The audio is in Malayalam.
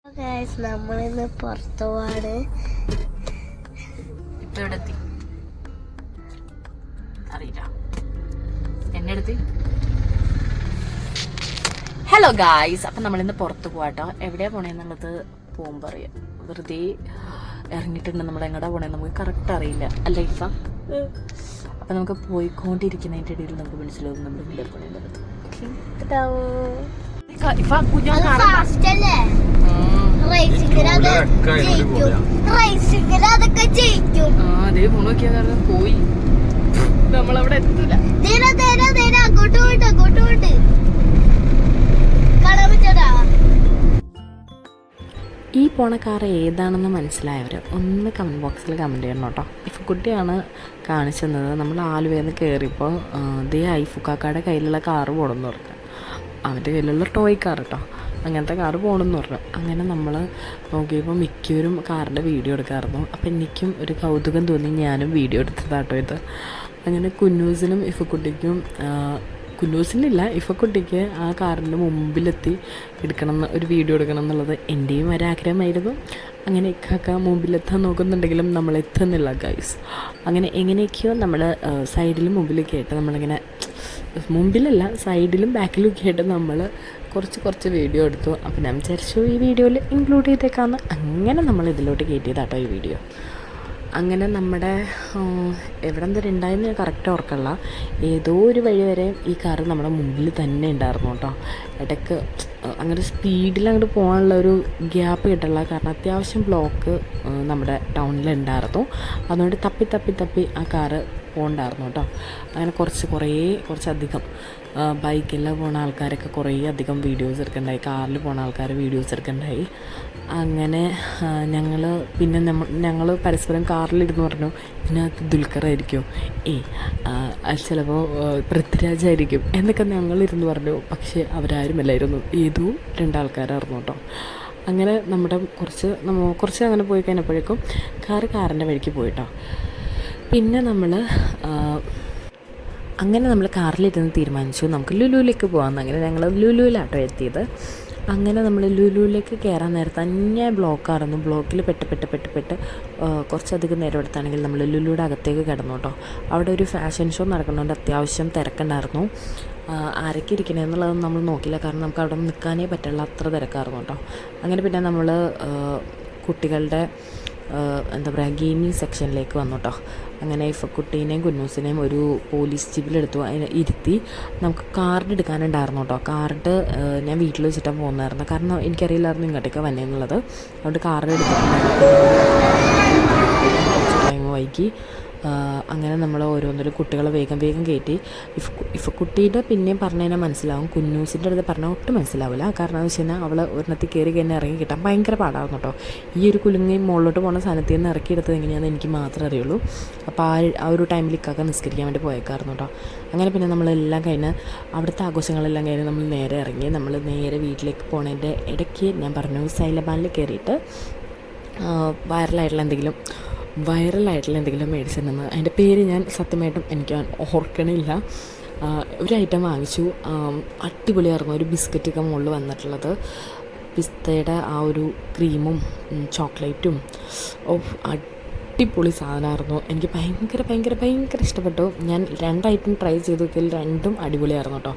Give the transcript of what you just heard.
നമ്മളിന്ന് പുറത്തു പോവാണ്. ഇപ്പൊ എവിടെ എത്തി അറിയില്ല. എന്നെ എടുത്ത് ഹലോ ഗായ്സ്, അപ്പം നമ്മളിന്ന് പുറത്ത് പോവാട്ടോ. എവിടെയാ പോണേന്നുള്ളത് പോകുമ്പോൾ അറിയാം. വെറുതെ ഇറങ്ങിയിട്ടുണ്ട്. നമ്മൾ എങ്ങടാ പോണേ നമുക്ക് കറക്റ്റ് അറിയില്ല അല്ലേ ഇഫ? അപ്പം നമുക്ക് പോയിക്കൊണ്ടിരിക്കുന്നതിൻ്റെ ഇടയിൽ നമുക്ക് മനസ്സിലാവും നമ്മൾ എവിടെ പോണേന്നുള്ളത്. ഇഫ കുഞ്ഞു അതേ ഫോൺ നോക്കിയാ പോയി. നമ്മളവിടെ എത്തൂല. ഈ പോണ കാർ ഏതാണെന്ന് മനസ്സിലായവർ ഒന്ന് കമൻറ്റ് ബോക്സിൽ കമൻറ്റ് ചെയ്യണം കേട്ടോ. ഇഫക്കുട്ടിയാണ് കാണിച്ചു തന്നത്. നമ്മൾ ആലുവേന്ന് കയറിയപ്പോൾ ദേ ഐഫുക്കാക്കയുടെ കയ്യിലുള്ള കാറ് പോകണമെന്ന് പറഞ്ഞു. അവൻ്റെ കയ്യിലുള്ള ടോയ് കാർ കേട്ടോ, അങ്ങനത്തെ കാറ് പോകണമെന്ന് പറഞ്ഞു. അങ്ങനെ നമ്മൾ നോക്കിയപ്പോൾ മിക്കവരും കാറിൻ്റെ വീഡിയോ എടുക്കാമായിരുന്നു. അപ്പോൾ എനിക്കും ഒരു കൗതുകം തോന്നി, ഞാനും വീഡിയോ എടുത്തതാട്ടോ ഇത്. അങ്ങനെ കുന്നൂസിനും ഇഫക്കുട്ടിക്കും, കുന്നൂസിനില്ല ഇഫക്കുട്ടിക്ക് ആ കാറിൻ്റെ മുമ്പിലെത്തി ഒരു വീഡിയോ എടുക്കണം എന്നുള്ളത് എൻ്റെയും ഒരാഗ്രഹമായിരുന്നു. അങ്ങനെ ഇക്കാക്ക മുമ്പിലെത്താൻ നോക്കുന്നുണ്ടെങ്കിലും നമ്മൾ എത്തുന്നില്ല ഗൈസ്. അങ്ങനെ എങ്ങനെയൊക്കെയോ നമ്മൾ സൈഡിലും മുമ്പിലൊക്കെ ആയിട്ട് നമ്മളിങ്ങനെ, മുമ്പിലല്ല സൈഡിലും ബാക്കിലൊക്കെ ആയിട്ട് നമ്മൾ കുറച്ച് വീഡിയോ എടുത്തു. അപ്പോൾ ഞാൻ വിചാരിച്ചു ഈ വീഡിയോയിൽ ഇൻക്ലൂഡ് ചെയ്തേക്കാമെന്ന്. അങ്ങനെ നമ്മൾ ഇതിലോട്ട് കയറ്റിയതാട്ടോ ഈ വീഡിയോ. അങ്ങനെ നമ്മുടെ എവിടെ എന്തൊരു ഉണ്ടായെന്ന് ഞാൻ കറക്റ്റ് ഓർക്കല്ല, ഏതോ ഒരു വഴി വരെ ഈ കാറ് നമ്മുടെ മുമ്പിൽ തന്നെ ഉണ്ടായിരുന്നു കേട്ടോ. ഇടയ്ക്ക് അങ്ങനെ സ്പീഡിൽ അങ്ങോട്ട് പോകാനുള്ള ഒരു ഗ്യാപ്പ് കിട്ടില്ല, കാരണം അത്യാവശ്യം ബ്ലോക്ക് നമ്മുടെ ടൗണിലുണ്ടായിരുന്നു. അതുകൊണ്ട് തപ്പി ആ കാറ് പോകണ്ടായിരുന്നു കേട്ടോ. അങ്ങനെ കുറച്ചധികം ബൈക്കെല്ലാം പോണ ആൾക്കാരൊക്കെ കുറേ അധികം വീഡിയോസ് എടുക്കണ്ടായി, കാറിൽ പോണ ആൾക്കാർ വീഡിയോസ് എടുക്കണ്ടായി. അങ്ങനെ ഞങ്ങൾ പരസ്പരം കാറിലിരുന്ന് പറഞ്ഞു, ഇതിനകത്ത് ദുൽഖറായിരിക്കും, ചിലപ്പോൾ പൃഥ്വിരാജായിരിക്കും എന്നൊക്കെ ഞങ്ങളിരുന്ന് പറഞ്ഞു. പക്ഷേ അവരാരുമല്ലായിരുന്നു, ഏതോ രണ്ടാൾക്കാരായിരുന്നു കേട്ടോ. അങ്ങനെ നമ്മുടെ കുറച്ച് അങ്ങനെ പോയി കഴിഞ്ഞപ്പോഴേക്കും കാറിൻ്റെ വഴിക്ക് പോയിട്ടോ. പിന്നെ നമ്മൾ കാറിലിരുന്ന് തീരുമാനിച്ചു നമുക്ക് ലുലുവിലേക്ക് പോകാമെന്ന്. അങ്ങനെ ഞങ്ങൾ ലുലുവിലാട്ടോ എത്തിയത്. അങ്ങനെ നമ്മൾ ലുലുവിലേക്ക് കയറാൻ നേരത്ത് തന്നെ ബ്ലോക്കായിരുന്നു. ബ്ലോക്കിൽ പെട്ട് കുറച്ചധികം നേരം എടുത്താണെങ്കിൽ നമ്മൾ ലുലുയുടെ അകത്തേക്ക് കിടന്നു കേട്ടോ. അവിടെ ഒരു ഫാഷൻ ഷോ നടക്കുന്നുണ്ട്, അത്യാവശ്യം തിരക്കുണ്ടായിരുന്നു. ആരൊക്കെ ഇരിക്കണേ എന്നുള്ളത് നമ്മൾ നോക്കില്ല, കാരണം നമുക്ക് അവിടെ നിൽക്കാനേ പറ്റുള്ള അത്ര തിരക്കായിരുന്നു കേട്ടോ. അങ്ങനെ പിന്നെ നമ്മൾ കുട്ടികളുടെ ഗെയിമിങ് സെക്ഷനിലേക്ക് വന്നു കേട്ടോ. അങ്ങനെ ഇഫക്കുട്ടീനെയും കുന്നൂസിനെയും ഒരു പോലീസ് ജീപ്പിലെടുത്തു, അതിനെ ഇരുത്തി. നമുക്ക് കാർഡ് എടുക്കാനുണ്ടായിരുന്നു കേട്ടോ. കാർഡ് ഞാൻ വീട്ടിൽ വെച്ചിട്ടാണ് പോകുന്നായിരുന്നു, കാരണം എനിക്കറിയില്ലായിരുന്നു ഇങ്ങോട്ടേക്ക് വന്നേന്നുള്ളത്. അതുകൊണ്ട് കാർഡ് എടുത്തിട്ടുണ്ടായിരുന്നു. ടൈം വൈകി. അങ്ങനെ നമ്മൾ ഓരോന്നൊരു കുട്ടികളെ വേഗം കയറ്റി. ഇഫക്കുട്ടീൻ്റെ പിന്നെയും പറഞ്ഞു കഴിഞ്ഞാൽ മനസ്സിലാവും, കുന്നൂസിൻ്റെ അടുത്ത് പറഞ്ഞാൽ ഒട്ടും മനസ്സിലാവില്ല. കാരണം എന്ന് വെച്ച് കഴിഞ്ഞാൽ അവൾ ഒരെണ്ണത്തിൽ കയറി കഴിഞ്ഞാൽ ഇറങ്ങി കിട്ടാൻ ഭയങ്കര പാടാകുന്നു കേട്ടോ. ഈ ഒരു കുലുങ്ങയും മുകളിലോട്ട് പോകുന്ന സാധനത്തിൽ നിന്ന് ഇറക്കിയെടുത്തത് എങ്ങനെയാണെന്ന് എനിക്ക് മാത്രമേ അറിയുള്ളൂ. അപ്പോൾ ആ ഒരു ടൈമിൽ ഇക്കാക്ക നിസ്കരിക്കാൻ വേണ്ടി പോയേക്കായിരുന്നു കേട്ടോ. അങ്ങനെ പിന്നെ നമ്മളെല്ലാം കഴിഞ്ഞ് അവിടുത്തെ ആഘോഷങ്ങളെല്ലാം കഴിഞ്ഞ് നമ്മൾ നേരെ ഇറങ്ങി. നമ്മൾ നേരെ വീട്ടിലേക്ക് പോണതിൻ്റെ ഇടയ്ക്ക് ഞാൻ പറഞ്ഞു സൈലബാനിൽ കയറിയിട്ട് വൈറലായിട്ടുള്ള എന്തെങ്കിലും മേടിച്ചിട്ടുണ്ടെന്ന്. അതിൻ്റെ പേര് ഞാൻ സത്യമായിട്ടും എനിക്ക് ഓർക്കണില്ല. ഒരു ഐറ്റം വാങ്ങിച്ചു, അടിപൊളിയായിരുന്നു. ഒരു ബിസ്ക്കറ്റൊക്കെ മുകളിൽ വന്നിട്ടുള്ളത്, പിസ്തയുടെ ആ ഒരു ക്രീമും ചോക്ലേറ്റും. അടിപൊളി സാധനമായിരുന്നു. എനിക്ക് ഭയങ്കര ഇഷ്ടപ്പെട്ടു. ഞാൻ 2 ഐറ്റം ട്രൈ ചെയ്തു നോക്കിയാൽ 2ഉം അടിപൊളിയായിരുന്നു കേട്ടോ.